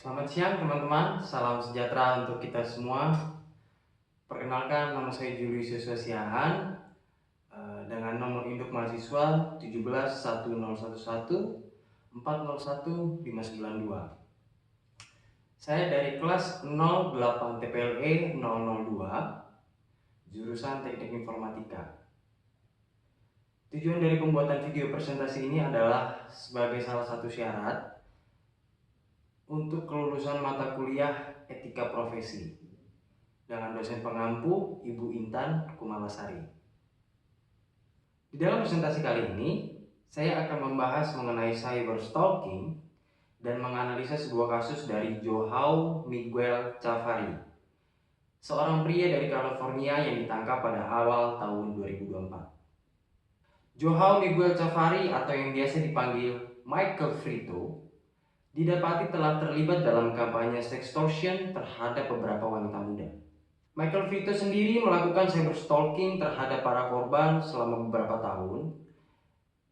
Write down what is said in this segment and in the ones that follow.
Selamat siang teman-teman, salam sejahtera untuk kita semua. Perkenalkan, nama saya Julius Yosua Siahaan dengan nomor induk mahasiswa 17 10111 401 592. Saya dari kelas 08 TPLE 002 jurusan Teknik Informatika. Tujuan dari pembuatan video presentasi ini adalah sebagai salah satu syarat untuk kelulusan mata kuliah etika profesi dengan dosen pengampu Ibu Intan Kumalasari. Di dalam presentasi kali ini, saya akan membahas mengenai cyber stalking dan menganalisa sebuah kasus dari João Miguel Chavarri, seorang pria dari California yang ditangkap pada awal tahun 2024. João Miguel Chavarri atau yang biasa dipanggil Michael Frito didapati telah terlibat dalam kampanye sextortion terhadap beberapa wanita muda. Michael Frito sendiri melakukan cyberstalking terhadap para korban selama beberapa tahun.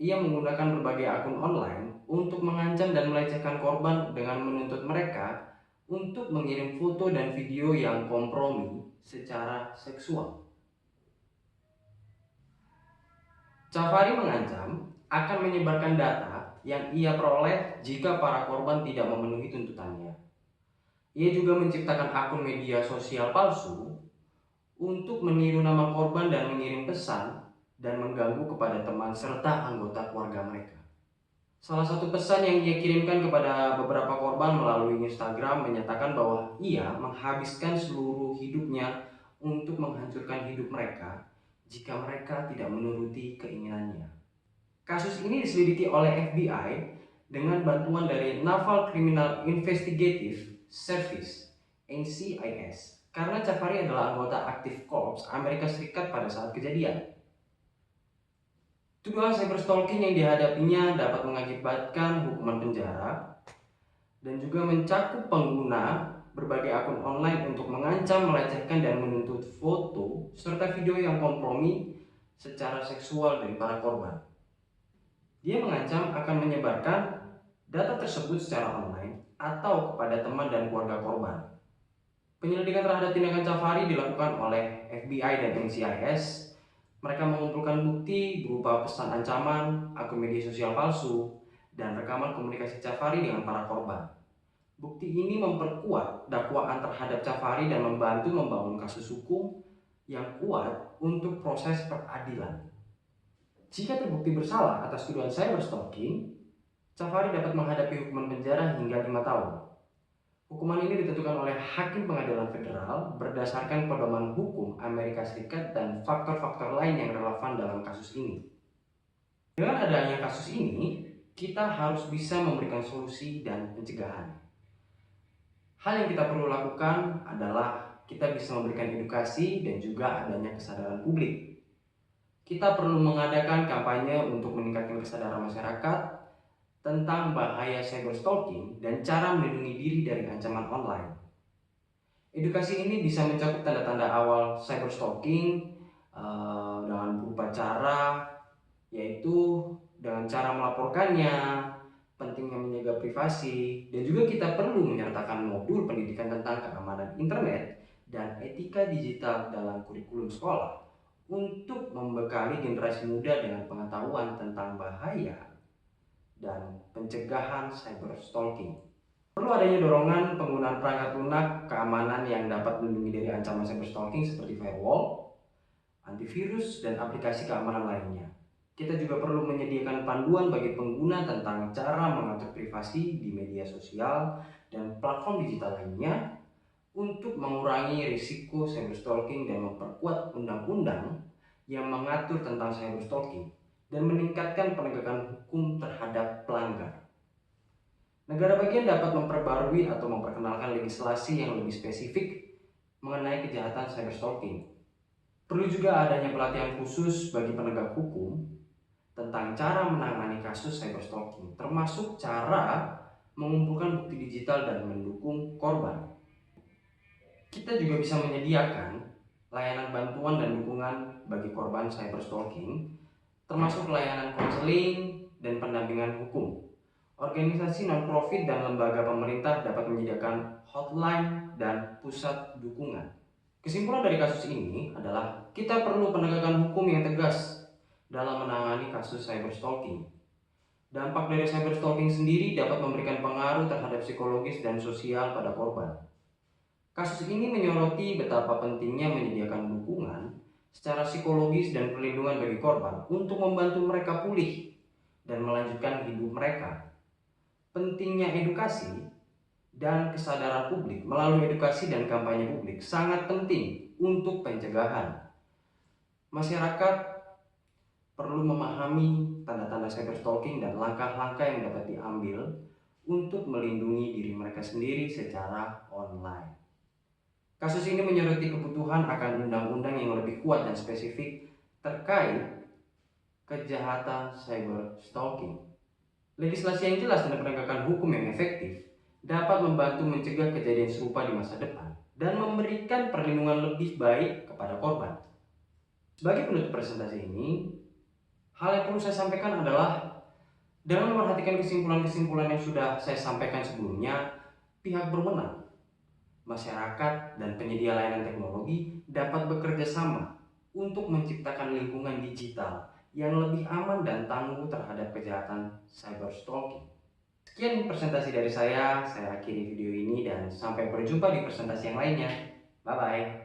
Ia menggunakan berbagai akun online untuk mengancam dan melecehkan korban dengan menuntut mereka untuk mengirim foto dan video yang kompromi secara seksual. Chavarri mengancam akan menyebarkan data yang ia peroleh jika para korban tidak memenuhi tuntutannya. Ia juga menciptakan akun media sosial palsu untuk meniru nama korban dan mengirim pesan dan mengganggu kepada teman serta anggota keluarga mereka. Salah satu pesan yang ia kirimkan kepada beberapa korban melalui Instagram menyatakan bahwa ia menghabiskan seluruh hidupnya untuk menghancurkan hidup mereka jika mereka tidak menuruti keinginannya. Kasus ini diselidiki oleh FBI dengan bantuan dari Naval Criminal Investigative Service (NCIS) karena Chavarri adalah anggota aktif Korps Amerika Serikat pada saat kejadian. Tuduhan cyberstalking yang dihadapinya dapat mengakibatkan hukuman penjara dan juga mencakup pengguna berbagai akun online untuk mengancam, melecehkan, dan menuntut foto serta video yang kompromi secara seksual dari para korban. Dia mengancam akan menyebarkan data tersebut secara online atau kepada teman dan keluarga korban. Penyelidikan terhadap tindakan Chavarri dilakukan oleh FBI dan NCIS. Mereka mengumpulkan bukti berupa pesan ancaman, akun media sosial palsu, dan rekaman komunikasi Chavarri dengan para korban. Bukti ini memperkuat dakwaan terhadap Chavarri dan membantu membangun kasus hukum yang kuat untuk proses peradilan. Jika terbukti bersalah atas tuduhan cyberstalking, Chavarri dapat menghadapi hukuman penjara hingga 5 tahun. Hukuman ini ditentukan oleh Hakim Pengadilan Federal berdasarkan pedoman hukum Amerika Serikat dan faktor-faktor lain yang relevan dalam kasus ini. Dengan adanya kasus ini, kita harus bisa memberikan solusi dan pencegahan. Hal yang kita perlu lakukan adalah kita bisa memberikan edukasi dan juga adanya kesadaran publik. Kita perlu mengadakan kampanye untuk meningkatkan kesadaran masyarakat tentang bahaya cyberstalking dan cara melindungi diri dari ancaman online. Edukasi ini bisa mencakup tanda-tanda awal cyberstalking dengan berupa cara, yaitu dengan cara melaporkannya, pentingnya menjaga privasi, dan juga kita perlu menyertakan modul pendidikan tentang keamanan internet dan etika digital dalam kurikulum sekolah untuk membekali generasi muda dengan pengetahuan tentang bahaya dan pencegahan cyberstalking. Perlu adanya dorongan penggunaan perangkat lunak keamanan yang dapat melindungi dari ancaman cyberstalking seperti firewall, antivirus, dan aplikasi keamanan lainnya. Kita juga perlu menyediakan panduan bagi pengguna tentang cara mengatur privasi di media sosial dan platform digital lainnya untuk mengurangi risiko cyberstalking dan memperkuat undang-undang yang mengatur tentang cyberstalking dan meningkatkan penegakan hukum terhadap pelanggar. Negara bagian dapat memperbarui atau memperkenalkan legislasi yang lebih spesifik mengenai kejahatan cyberstalking. Perlu juga adanya pelatihan khusus bagi penegak hukum tentang cara menangani kasus cyberstalking, termasuk cara mengumpulkan bukti digital dan mendukung korban. Kita juga bisa menyediakan layanan bantuan dan dukungan bagi korban cyberstalking, termasuk layanan konseling dan pendampingan hukum Organisasi non-profit dan lembaga pemerintah dapat menyediakan hotline dan pusat dukungan. Kesimpulan dari kasus ini adalah kita perlu penegakan hukum yang tegas dalam menangani kasus cyberstalking. Dampak dari cyberstalking sendiri dapat memberikan pengaruh terhadap psikologis dan sosial pada korban. Kasus ini menyoroti betapa pentingnya menyediakan dukungan secara psikologis dan perlindungan bagi korban untuk membantu mereka pulih dan melanjutkan hidup mereka. Pentingnya edukasi dan kesadaran publik melalui edukasi dan kampanye publik sangat penting untuk pencegahan. Masyarakat perlu memahami tanda-tanda cyberstalking dan langkah-langkah yang dapat diambil untuk melindungi diri mereka sendiri secara online. Kasus ini menyoroti kebutuhan akan undang-undang yang lebih kuat dan spesifik terkait kejahatan cyberstalking. Legislasi yang jelas dan penegakan hukum yang efektif dapat membantu mencegah kejadian serupa di masa depan dan memberikan perlindungan lebih baik kepada korban. Sebagai penutup presentasi ini, hal yang perlu saya sampaikan adalah dengan memperhatikan kesimpulan-kesimpulan yang sudah saya sampaikan sebelumnya, pihak berwenang, masyarakat, dan penyedia layanan teknologi dapat bekerja sama untuk menciptakan lingkungan digital yang lebih aman dan tangguh terhadap kejahatan cyberstalking. Sekian presentasi dari saya akhiri video ini dan sampai berjumpa di presentasi yang lainnya. Bye-bye.